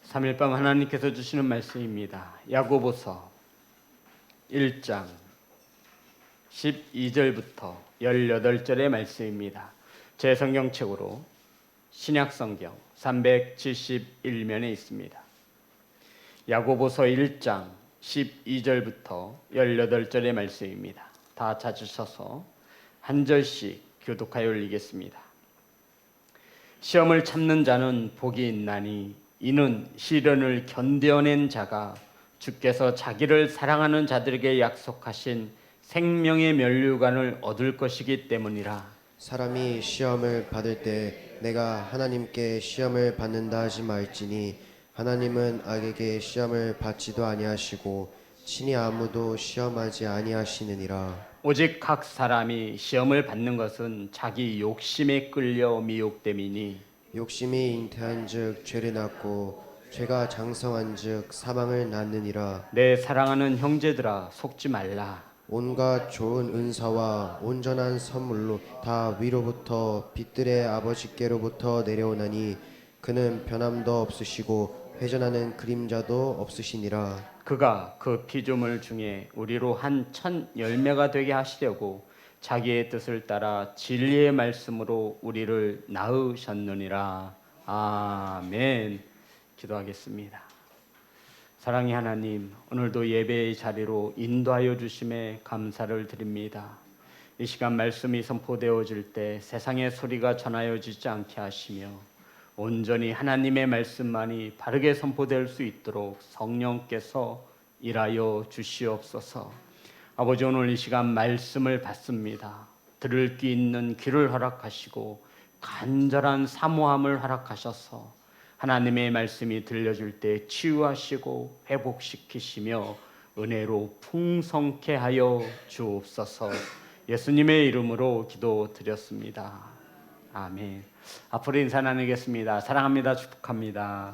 3일 밤 하나님께서 주시는 말씀입니다. 야고보서 1장 12절부터 18절의 말씀입니다. 제 성경책으로 신약성경 371면에 있습니다. 야고보서 1장 12절부터 18절의 말씀입니다. 다 찾으셔서 한 절씩 교독하여 올리겠습니다. 시험을 참는 자는 복이 있나니 이는 시련을 견뎌낸 자가 주께서 자기를 사랑하는 자들에게 약속하신 생명의 면류관을 얻을 것이기 때문이라. 사람이 시험을 받을 때 내가 하나님께 시험을 받는다 하지 말지니 하나님은 악에게 시험을 받지도 아니하시고 친히 아무도 시험하지 아니하시느니라. 오직 각 사람이 시험을 받는 것은 자기 욕심에 끌려 미혹됨이니 욕심이 잉태한즉 죄를 낳고 죄가 장성한즉 사망을 낳느니라. 내 사랑하는 형제들아 속지 말라. 온갖 좋은 은사와 온전한 선물로 다 위로부터 빛들의 아버지께로부터 내려오나니 그는 변함도 없으시고 회전하는 그림자도 없으시니라. 그가 그 피조물 중에 우리로 한 천 열매가 되게 하시려고 자기의 뜻을 따라 진리의 말씀으로 우리를 낳으셨느니라. 아멘. 기도하겠습니다. 사랑의 하나님, 오늘도 예배의 자리로 인도하여 주심에 감사를 드립니다. 이 시간 말씀이 선포되어질 때 세상의 소리가 전하여지지 않게 하시며 온전히 하나님의 말씀만이 바르게 선포될 수 있도록 성령께서 일하여 주시옵소서. 아버지, 오늘 이 시간 말씀을 받습니다. 들을 귀 있는 귀를 허락하시고 간절한 사모함을 허락하셔서 하나님의 말씀이 들려줄 때 치유하시고 회복시키시며 은혜로 풍성케 하여 주옵소서. 예수님의 이름으로 기도드렸습니다. 아멘. 앞으로 인사 나누겠습니다. 사랑합니다. 축복합니다.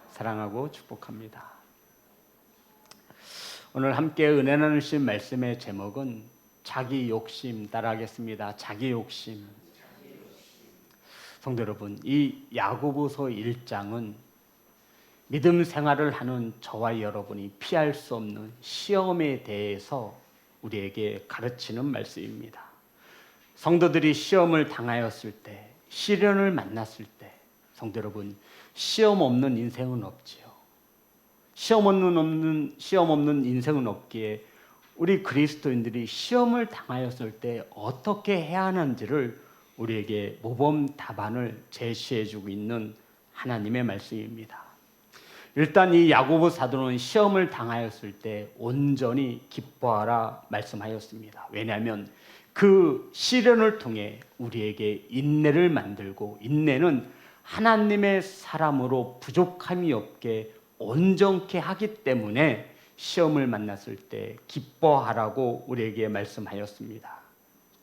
사랑하고 축복합니다. 오늘 함께 은혜 나누신 말씀의 제목은 자기 욕심 따라하겠습니다. 자기 욕심. 성도 여러분, 이 야고보서 1장은 믿음 생활을 하는 저와 여러분이 피할 수 없는 시험에 대해서 우리에게 가르치는 말씀입니다. 성도들이 시험을 당하였을 때, 시련을 만났을 때, 성도 여러분, 시험 없는 인생은 없지요. 시험 없는 인생은 없기에 우리 그리스도인들이 시험을 당하였을 때 어떻게 해야 하는지를 우리에게 모범 답안을 제시해주고 있는 하나님의 말씀입니다. 일단 이 야고보 사도는 시험을 당하였을 때 온전히 기뻐하라 말씀하였습니다. 왜냐하면 그 시련을 통해 우리에게 인내를 만들고, 인내는 하나님의 사람으로 부족함이 없게 온전케 하기 때문에 시험을 만났을 때 기뻐하라고 우리에게 말씀하였습니다.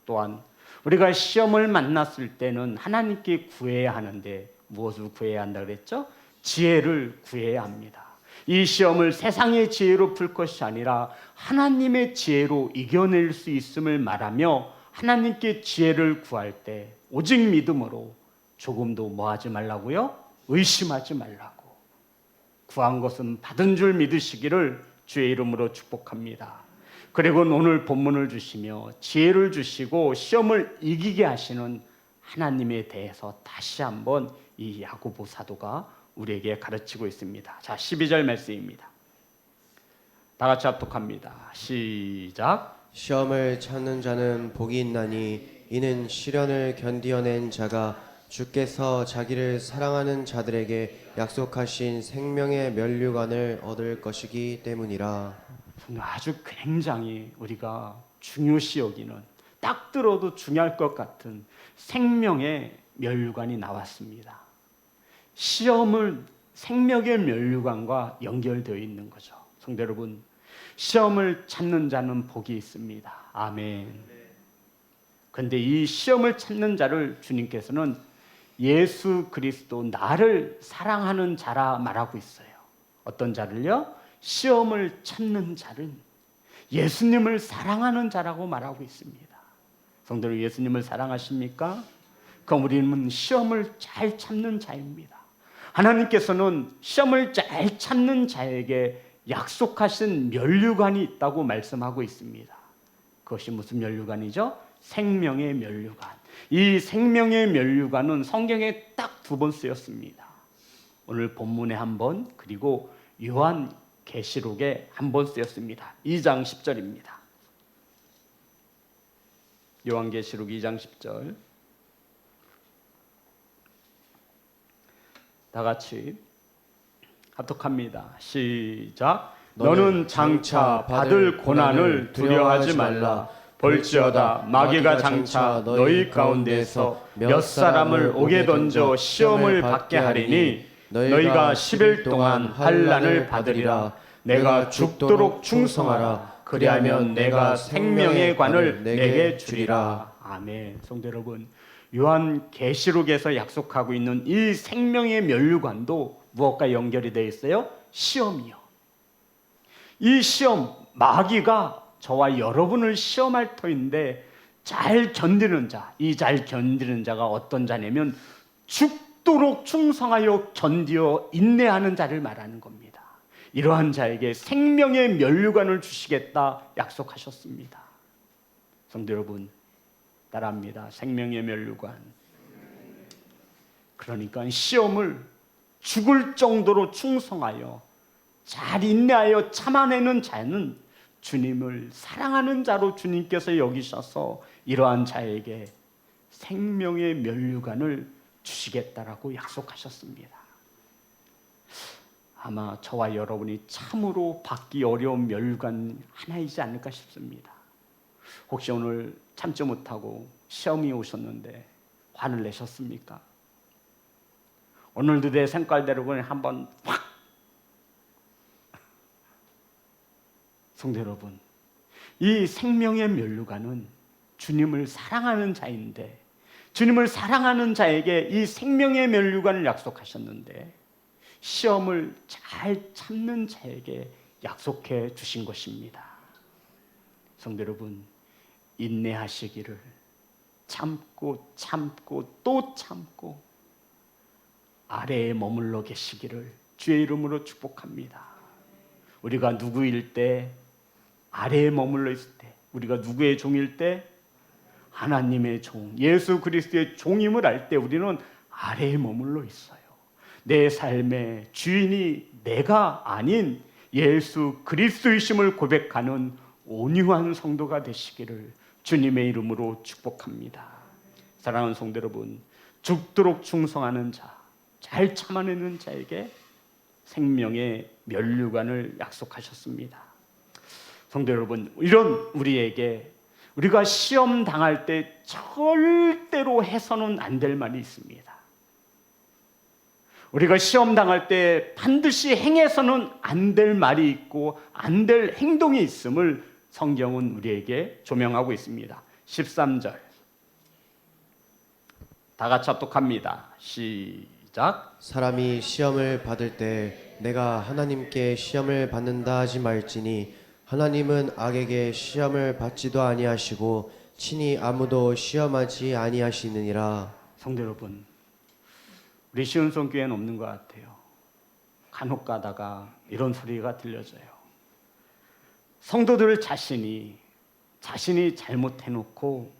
또한 우리가 시험을 만났을 때는 하나님께 구해야 하는데 무엇을 구해야 한다 그랬죠? 지혜를 구해야 합니다. 이 시험을 세상의 지혜로 풀 것이 아니라 하나님의 지혜로 이겨낼 수 있음을 말하며 하나님께 지혜를 구할 때 오직 믿음으로 조금도 뭐 하지 말라고요? 의심하지 말라고. 구한 것은 받은 줄 믿으시기를 주의 이름으로 축복합니다. 그리고 오늘 본문을 주시며 지혜를 주시고 시험을 이기게 하시는 하나님에 대해서 다시 한번 이 야고보 사도가 우리에게 가르치고 있습니다. 자, 12절 말씀입니다. 다 같이 합독합니다. 시작. 시험을 참는 자는 복이 있나니 이는 시련을 견디어낸 자가 주께서 자기를 사랑하는 자들에게 약속하신 생명의 면류관을 얻을 것이기 때문이라. 아주 굉장히 우리가 중요시 여기는, 딱 들어도 중요할 것 같은 생명의 면류관이 나왔습니다. 시험은 생명의 면류관과 연결되어 있는 거죠. 성도 여러분, 시험을 참는 자는 복이 있습니다. 아멘. 그런데 이 시험을 참는 자를 주님께서는 예수 그리스도, 나를 사랑하는 자라 말하고 있어요. 어떤 자를요? 시험을 참는 자는 예수님을 사랑하는 자라고 말하고 있습니다. 성도들, 예수님을 사랑하십니까? 그럼 우리는 시험을 잘 참는 자입니다. 하나님께서는 시험을 잘 참는 자에게 약속하신 면류관이 있다고 말씀하고 있습니다. 그것이 무슨 면류관이죠? 생명의 면류관. 이 생명의 면류관은 성경에 딱 2번 쓰였습니다. 오늘 본문에 1번, 그리고 요한계시록에 1번 쓰였습니다. 2장 10절입니다. 요한계시록 2장 10절. 다 같이 합독합니다. 시작. 너는 장차 받을 고난을 두려워하지 말라. 볼지어다 마귀가 장차 너희 가운데서 몇 사람을 옥에 던져 시험을 받게 하리니 너희가 10일 동안 환난을 받으리라. 내가 죽도록 충성하라. 그리하면 내가 생명의 관을 내게 주리라. 아멘. 성도 여러분, 요한계시록에서 약속하고 있는 이 생명의 면류관도 무엇과 연결이 되어 있어요? 시험이요. 이 시험, 마귀가 저와 여러분을 시험할 터인데 잘 견디는 자, 이 잘 견디는 자가 어떤 자냐면 죽도록 충성하여 견디어 인내하는 자를 말하는 겁니다. 이러한 자에게 생명의 면류관을 주시겠다 약속하셨습니다. 성도 여러분, 따라합니다. 생명의 면류관. 그러니까 시험을 죽을 정도로 충성하여 잘 인내하여 참아내는 자는 주님을 사랑하는 자로 주님께서 여기셔서 이러한 자에게 생명의 면류관을 주시겠다라고 약속하셨습니다. 아마 저와 여러분이 참으로 받기 어려운 면류관 하나이지 않을까 싶습니다. 혹시 오늘 참지 못하고 시험이 오셨는데 화를 내셨습니까? 오늘도 내 생각대로 그냥 한번 확. 성도 여러분, 이 생명의 면류관은 주님을 사랑하는 자인데, 주님을 사랑하는 자에게 이 생명의 면류관을 약속하셨는데 시험을 잘 참는 자에게 약속해 주신 것입니다. 성도 여러분, 인내하시기를, 참고 또 참고 아래에 머물러 계시기를 주의 이름으로 축복합니다. 우리가 누구일 때, 아래에 머물러 있을 때, 우리가 누구의 종일 때, 하나님의 종, 예수 그리스도의 종임을 알 때 우리는 아래에 머물러 있어요. 내 삶의 주인이 내가 아닌 예수 그리스도이심을 고백하는 온유한 성도가 되시기를 주님의 이름으로 축복합니다. 사랑하는 성도 여러분, 죽도록 충성하는 자, 잘 참아내는 자에게 생명의 면류관을 약속하셨습니다. 성도 여러분, 이런 우리에게 우리가 시험 당할 때 절대로 해서는 안 될 말이 있습니다. 우리가 시험 당할 때 반드시 행해서는 안 될 말이 있고 안 될 행동이 있음을 성경은 우리에게 조명하고 있습니다. 13절 다 같이 합독합니다. 시작. 사람이 시험을 받을 때 내가 하나님께 시험을 받는다 하지 말지니 하나님은 악에게 시험을 받지도 아니하시고 친히 아무도 시험하지 아니하시느니라. 성도 여러분, 우리 시온성 교회는 없는 것 같아요. 간혹 가다가 이런 소리가 들려져요. 성도들 자신이 잘못해놓고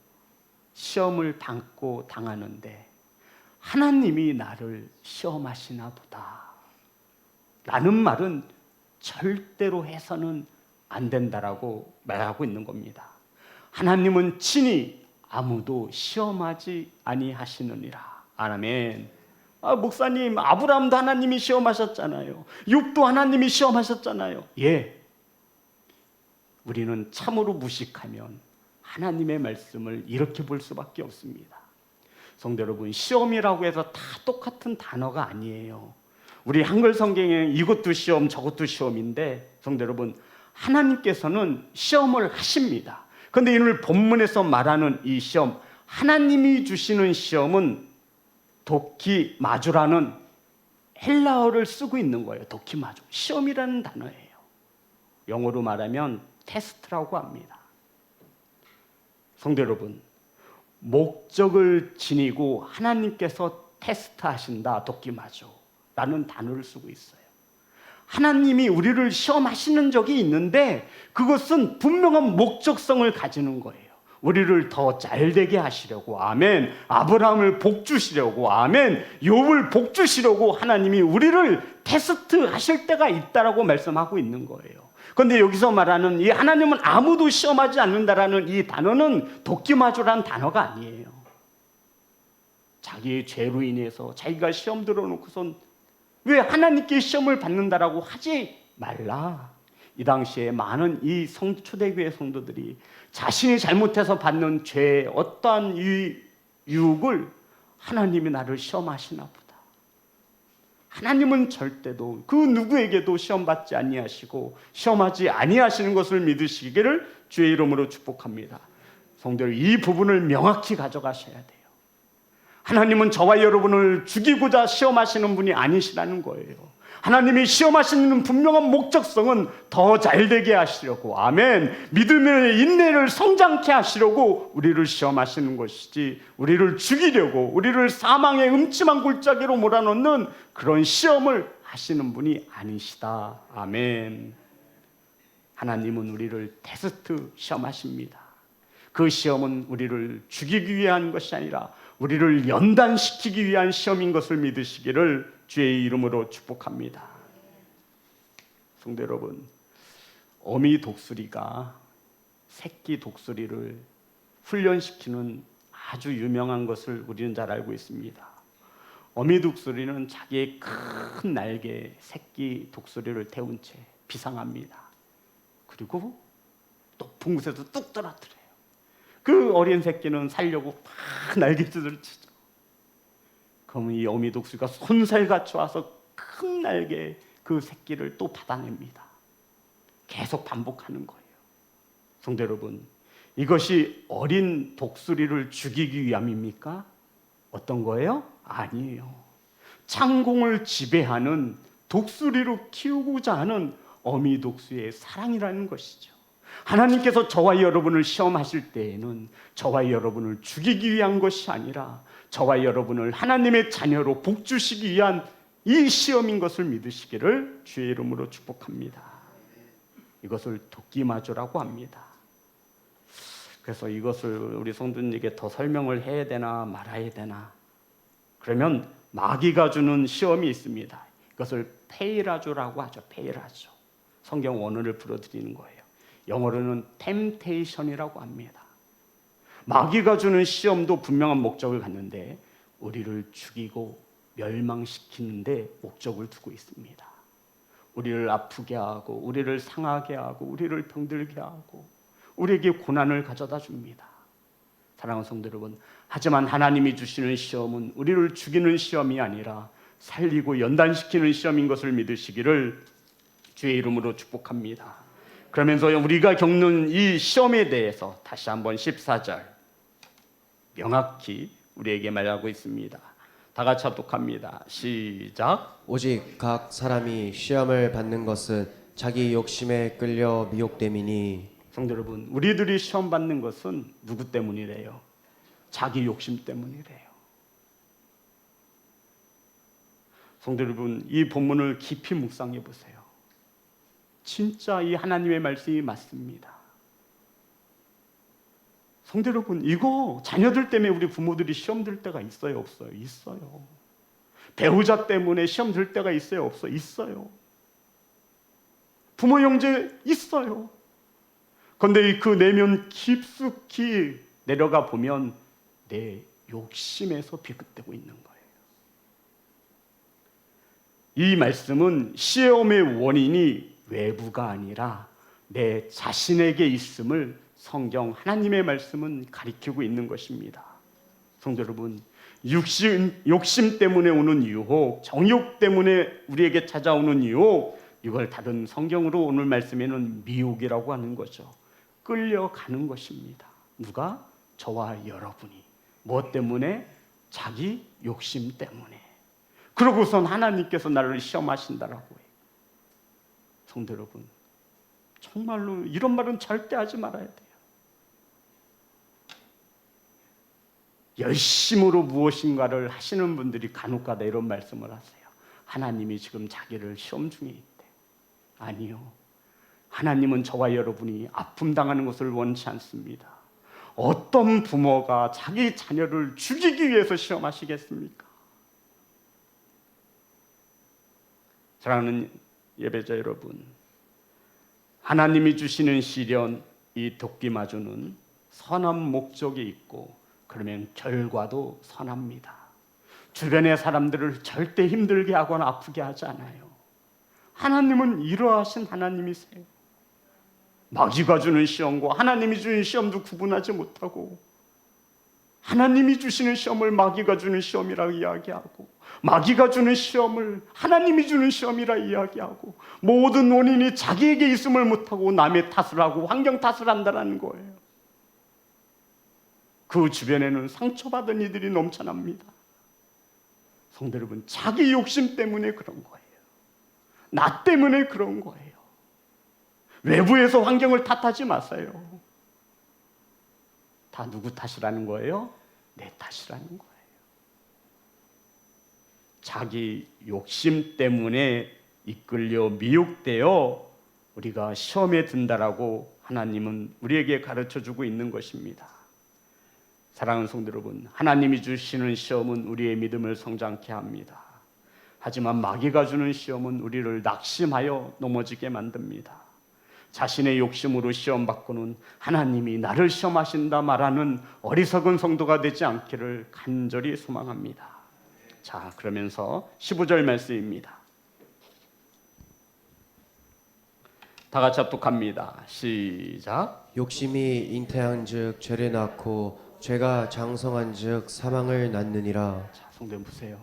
시험을 당하는데 하나님이 나를 시험하시나 보다 라는 말은 절대로 해서는 안 된다라고 말하고 있는 겁니다. 하나님은 친히 아무도 시험하지 아니하시느니라. 아멘. 목사님, 아브라함도 하나님이 시험하셨잖아요. 욥도 하나님이 시험하셨잖아요. 예. 우리는 참으로 무식하면 하나님의 말씀을 이렇게 볼 수밖에 없습니다. 성도 여러분, 시험이라고 해서 다 똑같은 단어가 아니에요. 우리 한글 성경에 이것도 시험 저것도 시험인데 성도 여러분, 하나님께서는 시험을 하십니다. 그런데 오늘 본문에서 말하는 이 시험, 하나님이 주시는 시험은 도키마주라는 헬라어를 쓰고 있는 거예요. 도키마주, 시험이라는 단어예요. 영어로 말하면 테스트라고 합니다. 성도 여러분, 목적을 지니고 하나님께서 테스트하신다, 도키마주 라는 단어를 쓰고 있어요. 하나님이 우리를 시험하시는 적이 있는데 그것은 분명한 목적성을 가지는 거예요. 우리를 더 잘되게 하시려고, 아멘. 아브라함을 복주시려고, 아멘. 욥을 복주시려고 하나님이 우리를 테스트 하실 때가 있다라고 말씀하고 있는 거예요. 그런데 여기서 말하는 이 하나님은 아무도 시험하지 않는다라는 이 단어는 도끼마주라는 단어가 아니에요. 자기의 죄로 인해서 자기가 시험 들어놓고선 왜 하나님께 시험을 받는다라고 하지 말라. 이 당시에 많은 이 초대교회 성도들이 자신이 잘못해서 받는 죄의 어떠한 유혹을 하나님이 나를 시험하시나 보다. 하나님은 절대도 그 누구에게도 시험받지 아니하시고 시험하지 아니하시는 것을 믿으시기를 주의 이름으로 축복합니다. 성도들, 이 부분을 명확히 가져가셔야 돼요. 하나님은 저와 여러분을 죽이고자 시험하시는 분이 아니시라는 거예요. 하나님이 시험하시는 분명한 목적성은 더 잘되게 하시려고, 아멘, 믿음의 인내를 성장케 하시려고 우리를 시험하시는 것이지, 우리를 죽이려고, 우리를 사망의 음침한 골짜기로 몰아넣는 그런 시험을 하시는 분이 아니시다. 아멘. 하나님은 우리를 테스트 시험하십니다. 그 시험은 우리를 죽이기 위한 것이 아니라 우리를 연단시키기 위한 시험인 것을 믿으시기를 주의 이름으로 축복합니다. 성도 여러분, 어미 독수리가 새끼 독수리를 훈련시키는 아주 유명한 것을 우리는 잘 알고 있습니다. 어미 독수리는 자기의 큰 날개에 새끼 독수리를 태운 채 비상합니다. 그리고 높은 곳에서 뚝 떨어뜨려요. 그 어린 새끼는 살려고 막 날개짓을 치죠. 그러면 이 어미 독수리가 손살같이 와서 큰 날개에 그 새끼를 또 받아냅니다. 계속 반복하는 거예요. 성도 여러분, 이것이 어린 독수리를 죽이기 위함입니까? 어떤 거예요? 아니에요. 창공을 지배하는 독수리로 키우고자 하는 어미 독수리의 사랑이라는 것이죠. 하나님께서 저와 여러분을 시험하실 때에는 저와 여러분을 죽이기 위한 것이 아니라 저와 여러분을 하나님의 자녀로 복주시기 위한 이 시험인 것을 믿으시기를 주의 이름으로 축복합니다. 이것을 도끼마주라고 합니다. 그래서 이것을 우리 성도님에게 더 설명을 해야 되나 말아야 되나, 그러면 마귀가 주는 시험이 있습니다. 이것을 페이라주라고 하죠. 페이라주. 성경 원어를 불어드리는 거예요. 영어로는 템테이션이라고 합니다. 마귀가 주는 시험도 분명한 목적을 갖는데 우리를 죽이고 멸망시키는 데 목적을 두고 있습니다. 우리를 아프게 하고 우리를 상하게 하고 우리를 병들게 하고 우리에게 고난을 가져다 줍니다. 사랑하는 성도 여러분, 하지만 하나님이 주시는 시험은 우리를 죽이는 시험이 아니라 살리고 연단시키는 시험인 것을 믿으시기를 주의 이름으로 축복합니다. 그러면서 우리가 겪는 이 시험에 대해서 다시 한번 14절 명확히 우리에게 말하고 있습니다. 다 같이 합독합니다. 시작. 오직 각 사람이 시험을 받는 것은 자기 욕심에 끌려 미혹됨이니. 성도 여러분, 우리들이 시험 받는 것은 누구 때문이래요? 자기 욕심 때문이래요. 성도 여러분, 이 본문을 깊이 묵상해 보세요. 진짜 이 하나님의 말씀이 맞습니다. 성도 여러분, 이거 자녀들 때문에 우리 부모들이 시험 들 때가 있어요, 없어요? 있어요. 배우자 때문에 시험 들 때가 있어요, 없어요? 있어요. 부모 형제 있어요. 그런데 그 내면 깊숙이 내려가 보면 내 욕심에서 비롯되고 있는 거예요. 이 말씀은 시험의 원인이 외부가 아니라 내 자신에게 있음을 성경 하나님의 말씀은 가리키고 있는 것입니다. 성도 여러분, 욕심 때문에 오는 유혹, 정욕 때문에 우리에게 찾아오는 유혹, 이걸 다른 성경으로 오늘 말씀에는 미혹이라고 하는 거죠. 끌려가는 것입니다. 누가? 저와 여러분이. 무엇 때문에? 자기 욕심 때문에. 그러고선 하나님께서 나를 시험하신다라고 해요. 성도 여러분, 정말로 이런 말은 절대 하지 말아야 돼요. 열심으로 무엇인가를 하시는 분들이 간혹가다 이런 말씀을 하세요. 하나님이 지금 자기를 시험 중에 있대. 아니요. 하나님은 저와 여러분이 아픔 당하는 것을 원치 않습니다. 어떤 부모가 자기 자녀를 죽이기 위해서 시험하시겠습니까? 사랑하는 예배자 여러분, 하나님이 주시는 시련, 이 도끼마주는 선한 목적이 있고 그러면 결과도 선합니다. 주변의 사람들을 절대 힘들게 하거나 아프게 하지 않아요. 하나님은 이러하신 하나님이세요. 마귀가 주는 시험과 하나님이 주는 시험도 구분하지 못하고 하나님이 주시는 시험을 마귀가 주는 시험이라고 이야기하고 마귀가 주는 시험을 하나님이 주는 시험이라 이야기하고 모든 원인이 자기에게 있음을 못하고 남의 탓을 하고 환경 탓을 한다는 거예요. 그 주변에는 상처받은 이들이 넘쳐납니다. 성도 여러분, 자기 욕심 때문에 그런 거예요. 나 때문에 그런 거예요. 외부에서 환경을 탓하지 마세요. 다 누구 탓이라는 거예요? 내 탓이라는 거예요. 자기 욕심 때문에 이끌려 미혹되어 우리가 시험에 든다라고 하나님은 우리에게 가르쳐주고 있는 것입니다. 사랑하는 성도 여러분, 하나님이 주시는 시험은 우리의 믿음을 성장케 합니다. 하지만 마귀가 주는 시험은 우리를 낙심하여 넘어지게 만듭니다. 자신의 욕심으로 시험받고는 하나님이 나를 시험하신다 말하는 어리석은 성도가 되지 않기를 간절히 소망합니다. 자, 그러면서 15절 말씀입니다. 다 같이 합독합니다. 시작. 욕심이 잉태한즉 죄를 낳고 죄가 장성한즉 사망을 낳느니라. 자, 성도 여러분 보세요.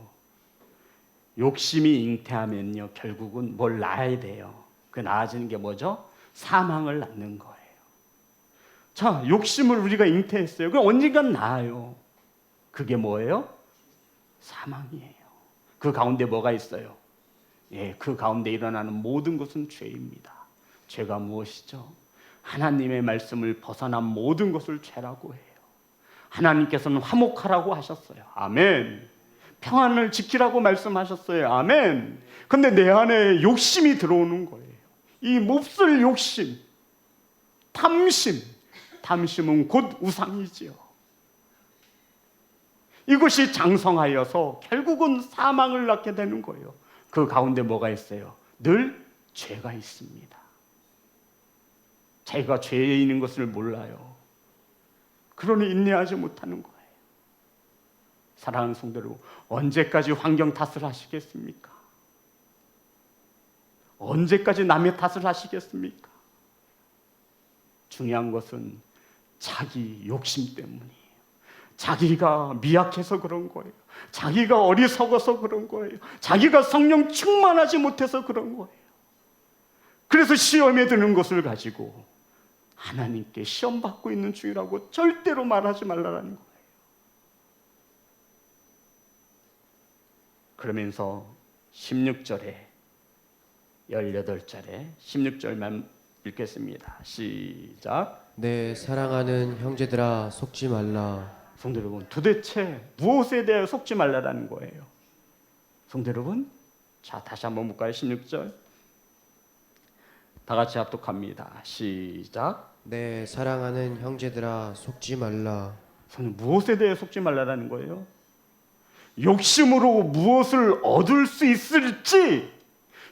욕심이 잉태하면요 결국은 뭘 낳아야 돼요. 그 낳아지는 게 뭐죠? 사망을 낳는 거예요. 자, 욕심을 우리가 잉태했어요. 그럼 언젠간 낳아요. 그게 뭐예요? 사망이에요. 그 가운데 뭐가 있어요? 예, 그 가운데 일어나는 모든 것은 죄입니다. 죄가 무엇이죠? 하나님의 말씀을 벗어난 모든 것을 죄라고 해요. 하나님께서는 화목하라고 하셨어요. 아멘. 평안을 지키라고 말씀하셨어요. 아멘. 근데 내 안에 욕심이 들어오는 거예요. 이 몹쓸 욕심, 탐심은 곧 우상이지요. 이것이 장성하여서 결국은 사망을 낳게 되는 거예요. 그 가운데 뭐가 있어요? 늘 죄가 있습니다. 자기가 죄에 있는 것을 몰라요. 그러니 인내하지 못하는 거예요. 사랑하는 성도 여러분, 언제까지 환경 탓을 하시겠습니까? 언제까지 남의 탓을 하시겠습니까? 중요한 것은 자기 욕심 때문이에요. 자기가 미약해서 그런 거예요. 자기가 어리석어서 그런 거예요. 자기가 성령 충만하지 못해서 그런 거예요. 그래서 시험에 드는 것을 가지고 하나님께 시험 받고 있는 중이라고 절대로 말하지 말라는 거예요. 그러면서 16절에 18절에 16절만 읽겠습니다. 시작. 내 사랑하는 형제들아 속지 말라. 성도 여러분, 도대체 무엇에 대해 속지 말라라는 거예요? 성도 여러분, 자 다시 한번 볼까요? 16절 다 같이 합독합니다. 시작. 내 사랑하는 형제들아 속지 말라. 성도 무엇에 대해 속지 말라라는 거예요? 욕심으로 무엇을 얻을 수 있을지,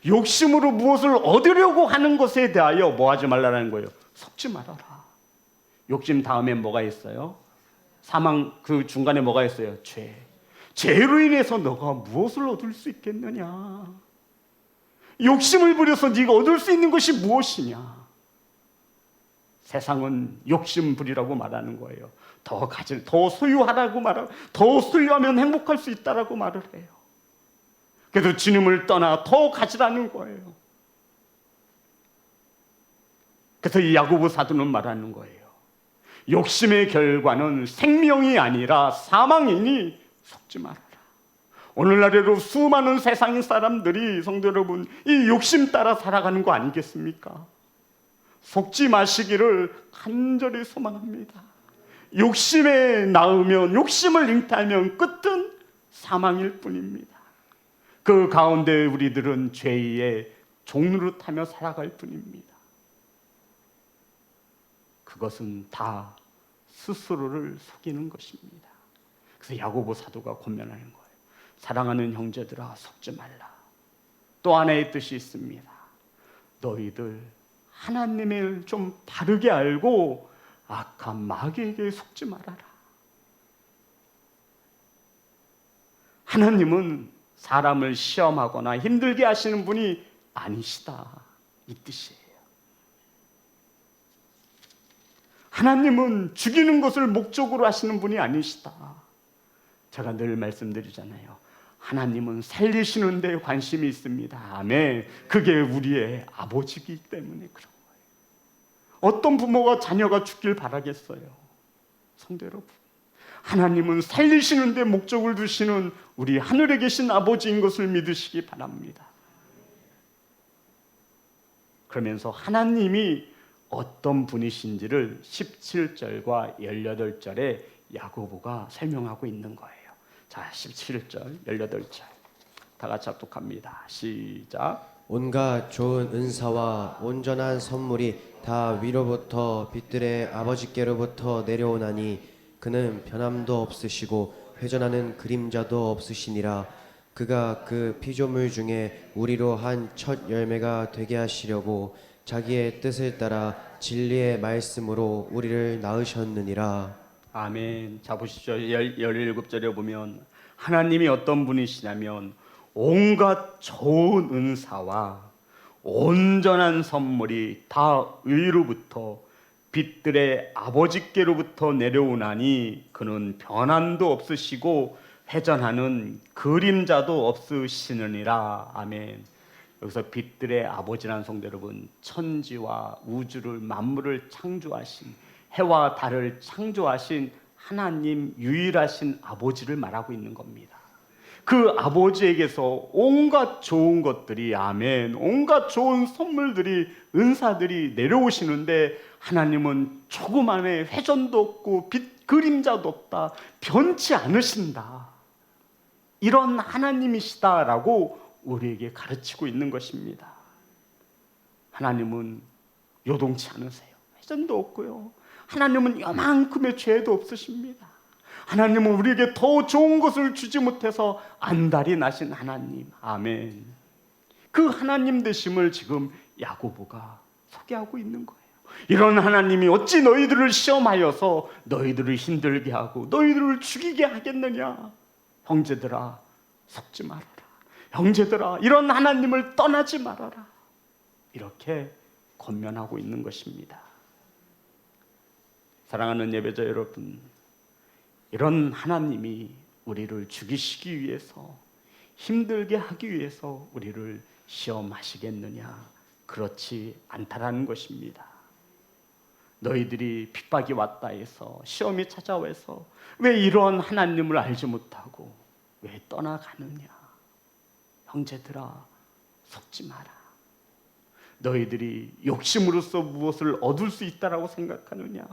욕심으로 무엇을 얻으려고 하는 것에 대하여 뭐 하지 말라는 거예요? 속지 말아라. 욕심 다음에 뭐가 있어요? 사망, 그 중간에 뭐가 있어요? 죄. 죄로 인해서 너가 무엇을 얻을 수 있겠느냐? 욕심을 부려서 네가 얻을 수 있는 것이 무엇이냐? 세상은 욕심 부리라고 말하는 거예요. 더 소유하라고 말하고, 더 소유하면 행복할 수 있다라고 말을 해요. 그래서 주님을 떠나 더 가지라는 거예요. 그래서 이 야고보 사도는 말하는 거예요. 욕심의 결과는 생명이 아니라 사망이니 속지 말아라. 오늘날에도 수많은 세상 사람들이, 성도 여러분, 이 욕심 따라 살아가는 거 아니겠습니까? 속지 마시기를 간절히 소망합니다. 욕심에 낳으면, 욕심을 잉태하면 끝은 사망일 뿐입니다. 그 가운데 우리들은 죄의 종노릇하며 살아갈 뿐입니다. 그것은 다 스스로를 속이는 것입니다. 그래서 야고보 사도가 권면하는 거예요. 사랑하는 형제들아, 속지 말라. 또 하나의 뜻이 있습니다. 너희들 하나님을 좀 바르게 알고 악한 마귀에게 속지 말아라. 하나님은 사람을 시험하거나 힘들게 하시는 분이 아니시다, 이 뜻이에요. 하나님은 죽이는 것을 목적으로 하시는 분이 아니시다. 제가 늘 말씀드리잖아요. 하나님은 살리시는 데 관심이 있습니다. 아멘. 그게 우리의 아버지이기 때문에 그런 거예요. 어떤 부모가 자녀가 죽길 바라겠어요? 성도 여러분, 하나님은 살리시는 데 목적을 두시는 우리 하늘에 계신 아버지인 것을 믿으시기 바랍니다. 그러면서 하나님이 어떤 분이신지를 17절과 18절에 야고보가 설명하고 있는 거예요. 자, 17절, 18절 다 같이 합독합니다. 시작. 온갖 좋은 은사와 온전한 선물이 다 위로부터 빛들의 아버지께로부터 내려오나니 그는 변함도 없으시고 회전하는 그림자도 없으시니라. 그가 그 피조물 중에 우리로 한 첫 열매가 되게 하시려고 자기의 뜻을 따라 진리의 말씀으로 우리를 낳으셨느니라. 아멘. 자, 보시죠. 17절에 보면 하나님이 어떤 분이시냐면 온갖 좋은 은사와 온전한 선물이 다 위로부터 빛들의 아버지께로부터 내려오나니 그는 변함도 없으시고 회전하는 그림자도 없으시느니라. 아멘. 여기서 빛들의 아버지라는 성도 여러분, 천지와 우주를 만물을 창조하신, 해와 달을 창조하신 하나님 유일하신 아버지를 말하고 있는 겁니다. 그 아버지에게서 온갖 좋은 것들이, 아멘, 온갖 좋은 선물들이, 은사들이 내려오시는데 하나님은 조그만의 회전도 없고 빛 그림자도 없다, 변치 않으신다, 이런 하나님이시다라고 우리에게 가르치고 있는 것입니다. 하나님은 요동치 않으세요. 회전도 없고요. 하나님은 요만큼의 죄도 없으십니다. 하나님은 우리에게 더 좋은 것을 주지 못해서 안달이 나신 하나님. 아멘. 그 하나님 되심을 지금 야고보가 소개하고 있는 거예요. 이런 하나님이 어찌 너희들을 시험하여서 너희들을 힘들게 하고 너희들을 죽이게 하겠느냐. 형제들아, 속지 말아라. 형제들아, 이런 하나님을 떠나지 말아라. 이렇게 권면하고 있는 것입니다. 사랑하는 예배자 여러분, 이런 하나님이 우리를 죽이시기 위해서, 힘들게 하기 위해서 우리를 시험하시겠느냐? 그렇지 않다라는 것입니다. 너희들이 핍박이 왔다 해서, 시험이 찾아와서 왜 이런 하나님을 알지 못하고 왜 떠나가느냐? 형제들아, 속지 마라. 너희들이 욕심으로써 무엇을 얻을 수 있다라고 생각하느냐?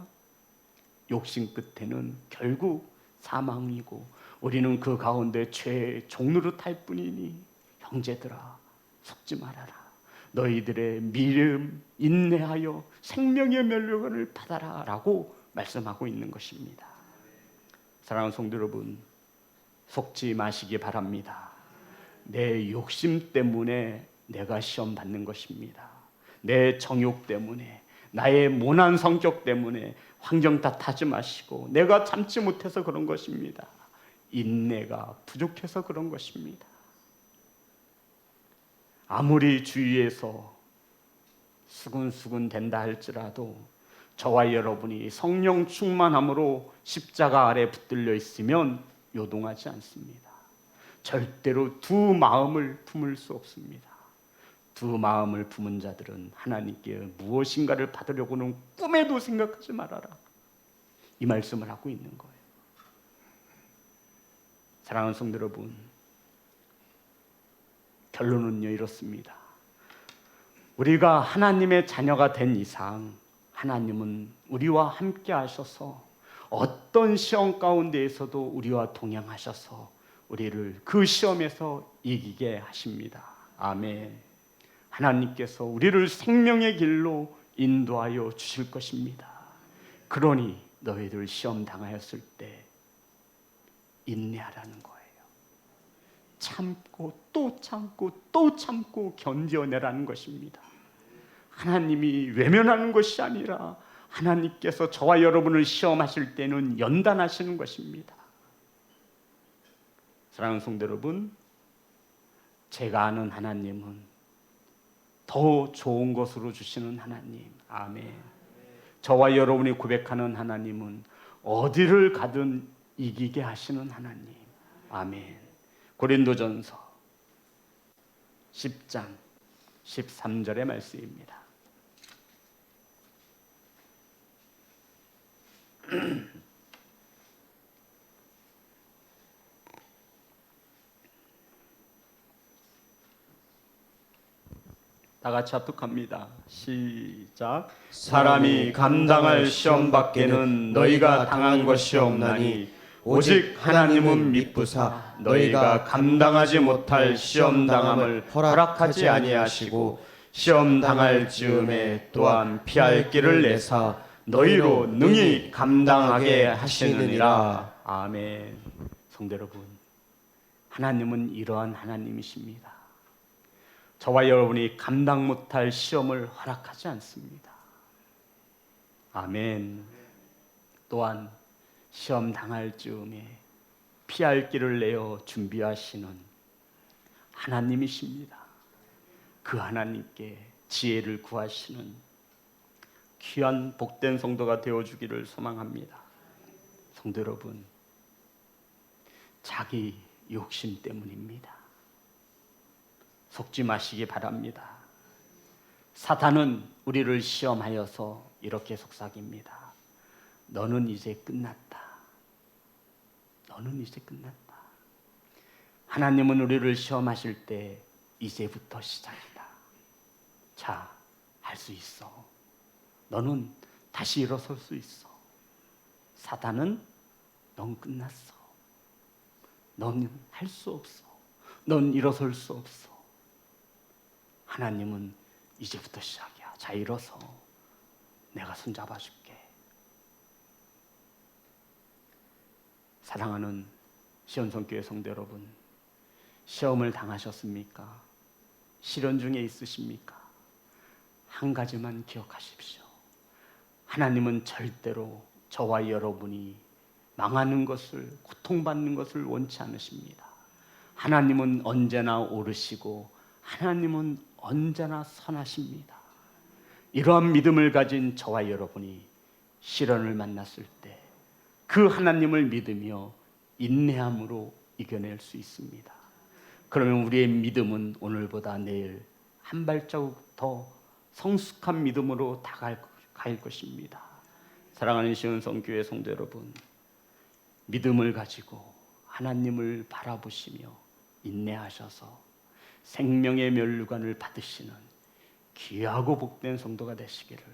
욕심 끝에는 결국 사망이고 우리는 그 가운데 죄의 종로로 탈 뿐이니 형제들아, 속지 말아라. 너희들의 믿음 인내하여 생명의 면류관을 받아라 라고 말씀하고 있는 것입니다. 사랑하는 성도 여러분, 속지 마시기 바랍니다. 내 욕심 때문에 내가 시험 받는 것입니다. 내 정욕 때문에, 나의 모난 성격 때문에 환경 탓하지 마시고 내가 참지 못해서 그런 것입니다. 인내가 부족해서 그런 것입니다. 아무리 주위에서 수근수근 된다 할지라도 저와 여러분이 성령 충만함으로 십자가 아래 붙들려 있으면 요동하지 않습니다. 절대로 두 마음을 품을 수 없습니다. 두 마음을 품은 자들은 하나님께 무엇인가를 받으려고는 꿈에도 생각하지 말아라. 이 말씀을 하고 있는 거예요. 사랑하는 성도 여러분, 결론은요 이렇습니다. 우리가 하나님의 자녀가 된 이상 하나님은 우리와 함께 하셔서 어떤 시험 가운데에서도 우리와 동행하셔서 우리를 그 시험에서 이기게 하십니다. 아멘. 하나님께서 우리를 생명의 길로 인도하여 주실 것입니다. 그러니 너희들 시험 당하였을 때 인내하라는 거예요. 참고 또 참고 또 참고 견뎌내라는 것입니다. 하나님이 외면하는 것이 아니라 하나님께서 저와 여러분을 시험하실 때는 연단하시는 것입니다. 사랑하는 성도 여러분, 제가 아는 하나님은 더 좋은 것으로 주시는 하나님. 아멘. 저와 여러분이 고백하는 하나님은 어디를 가든 이기게 하시는 하나님. 아멘. 고린도전서 10장 13절의 말씀입니다. 다 같이 합독합니다. 시작. 사람이 감당할 시험 밖에는 너희가 당한 것이 없나니 오직 하나님은 미쁘사 너희가 감당하지 못할 시험 당함을 허락하지 아니하시고 시험 당할 즈음에 또한 피할 길을 내사 너희로 능히 감당하게 하시느니라. 아멘. 성도 여러분, 하나님은 이러한 하나님이십니다. 저와 여러분이 감당 못할 시험을 허락하지 않습니다. 아멘. 또한 시험 당할 즈음에 피할 길을 내어 준비하시는 하나님이십니다. 그 하나님께 지혜를 구하시는 귀한 복된 성도가 되어주기를 소망합니다. 성도 여러분, 자기 욕심 때문입니다. 속지 마시기 바랍니다. 사탄은 우리를 시험하여서 이렇게 속삭입니다. 너는 이제 끝났다. 너는 이제 끝났다. 하나님은 우리를 시험하실 때 이제부터 시작이다. 자, 할 수 있어. 너는 다시 일어설 수 있어. 사탄은 넌 끝났어. 넌 할 수 없어. 넌 일어설 수 없어. 하나님은 이제부터 시작이야. 자, 일어서. 내가 손잡아 줄게. 사랑하는 시온성교회 성도 여러분, 시험을 당하셨습니까? 시련 중에 있으십니까? 한 가지만 기억하십시오. 하나님은 절대로 저와 여러분이 망하는 것을, 고통받는 것을 원치 않으십니다. 하나님은 언제나 옳으시고 하나님은 언제나 선하십니다. 이러한 믿음을 가진 저와 여러분이 시련을 만났을 때 그 하나님을 믿으며 인내함으로 이겨낼 수 있습니다. 그러면 우리의 믿음은 오늘보다 내일 한 발자국 더 성숙한 믿음으로 다가갈 것입니다. 사랑하는 시온성교회 성도 여러분, 믿음을 가지고 하나님을 바라보시며 인내하셔서 생명의 면류관을 받으시는 귀하고 복된 성도가 되시기를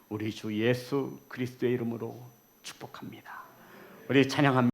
우리 주 예수 그리스도의 이름으로 축복합니다. 우리 찬양합니다.